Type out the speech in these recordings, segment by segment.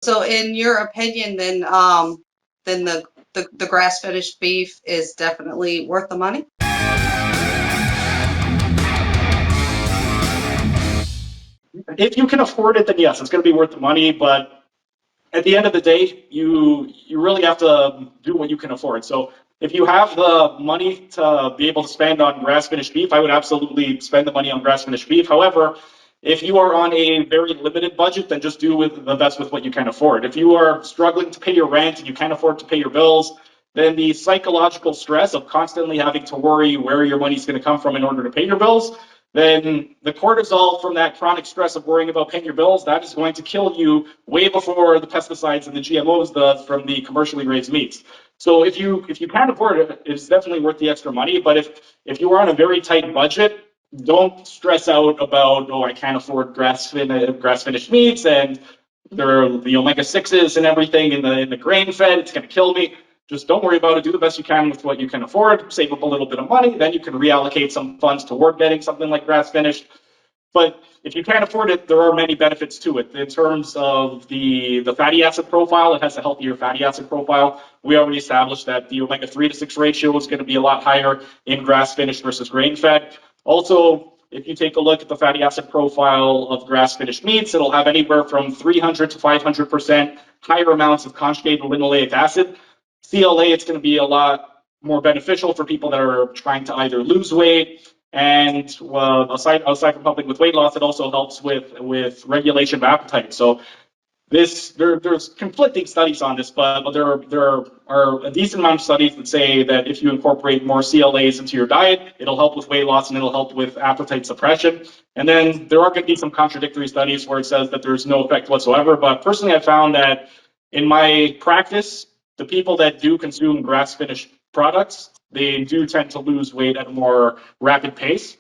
So in your opinion, then the grass finished beef is definitely worth the money? If you can afford it, then yes, it's going to be worth the money. But at the end of the day, you really have to do what you can afford. So if you have the money to be able to spend on grass finished beef, I would absolutely spend the money on grass finished beef. However, if you are on a very limited budget, then just do with the best with what you can afford. If you are struggling to pay your rent and you can't afford to pay your bills, then the psychological stress of constantly having to worry where your money's going to come from in order to pay your bills, then the cortisol from that chronic stress of worrying about paying your bills, that is going to kill you way before the pesticides and the GMOs does from the commercially raised meats. So if you can't afford it, it's definitely worth the extra money. But if you are on a very tight budget, don't stress out about, oh, I can't afford grass finished meats and there are the omega 6s and everything in the grain fed, it's going to kill me. Just don't worry about it. Do the best you can with what you can afford. Save up a little bit of money. Then you can reallocate some funds toward getting something like grass finished. But if you can't afford it, there are many benefits to it. In terms of the fatty acid profile, it has a healthier fatty acid profile. We already established that the omega 3 to 6 ratio is going to be a lot higher in grass finished versus grain fed. Also, if you take a look at the fatty acid profile of grass finished meats, it'll have anywhere from 300 to 500% higher amounts of conjugated linoleic acid. CLA, it's going to be a lot more beneficial for people that are trying to either lose weight, and aside from helping with weight loss, it also helps with regulation of appetite. So there's conflicting studies on this, but there are a decent amount of studies that say that if you incorporate more CLAs into your diet, it'll help with weight loss and it'll help with appetite suppression. And then there are going to be some contradictory studies where it says that there's no effect whatsoever. But personally, I found that in my practice, the people that do consume grass finished products, they do tend to lose weight at a more rapid pace.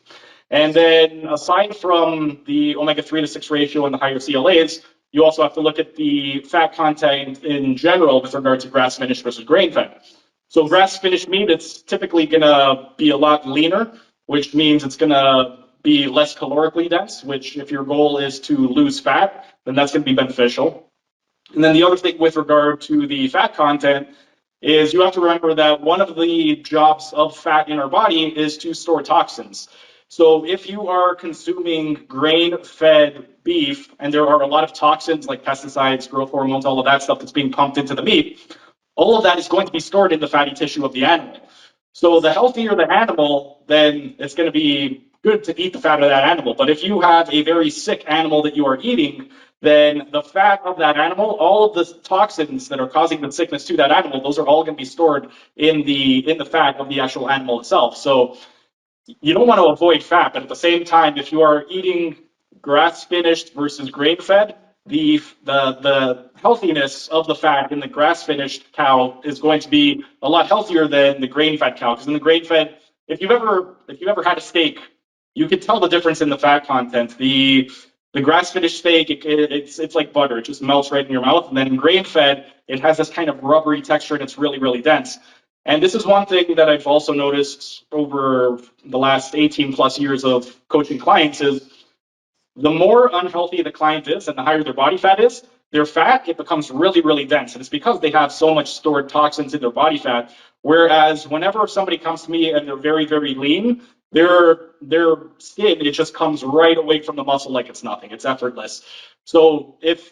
And then aside from the omega 3 to 6 ratio and the higher CLAs, you also have to look at the fat content in general with regard to grass finished versus grain fed. So grass finished meat, it's typically going to be a lot leaner, which means it's going to be less calorically dense, which if your goal is to lose fat, then that's going to be beneficial. And then the other thing with regard to the fat content is you have to remember that one of the jobs of fat in our body is to store toxins. So if you are consuming grain-fed beef and there are a lot of toxins like pesticides, growth hormones, all of that stuff that's being pumped into the meat, all of that is going to be stored in the fatty tissue of the animal. So the healthier the animal, then it's going to be good to eat the fat of that animal. But if you have a very sick animal that you are eating, then the fat of that animal, all of the toxins that are causing the sickness to that animal, those are all going to be stored in the fat of the actual animal itself. So you don't want to avoid fat, but at the same time, if you are eating grass finished versus grain fed, the healthiness of the fat in the grass finished cow is going to be a lot healthier than the grain fed cow. Because in the grain fed, if you've ever had a steak, you can tell the difference in the fat content. The grass finished steak, it's like butter. It just melts right in your mouth. And then grain fed, it has this kind of rubbery texture and it's really, really dense. And this is one thing that I've also noticed over the last 18 plus years of coaching clients is the more unhealthy the client is and the higher their body fat is, their fat, it becomes really, really dense. And it's because they have so much stored toxins in their body fat. Whereas whenever somebody comes to me and they're very, very lean, their skin, it just comes right away from the muscle like it's nothing. It's effortless. So if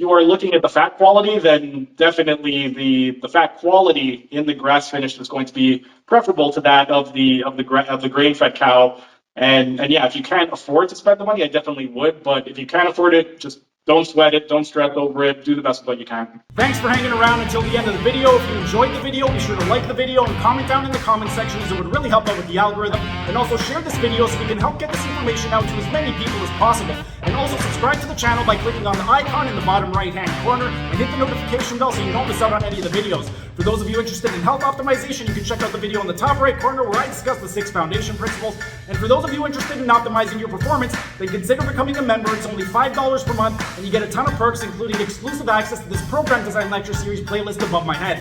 you are looking at the fat quality, then definitely the fat quality in the grass finished is going to be preferable to that of the grain fed cow. And yeah, if you can't afford to spend the money, I definitely would. But if you can't afford it, just don't sweat it, don't stress over it, do the best of what you can. Thanks for hanging around until the end of the video. If you enjoyed the video, be sure to like the video and comment down in the comment section as it would really help out with the algorithm. And also share this video so we can help get this information out to as many people as possible. And also subscribe to the channel by clicking on the icon in the bottom right hand corner and hit the notification bell so you don't miss out on any of the videos. For those of you interested in health optimization, you can check out the video in the top right corner where I discuss the 6 foundation principles. And for those of you interested in optimizing your performance, then consider becoming a member. It's only $5 per month and you get a ton of perks, including exclusive access to this program design lecture series playlist above my head.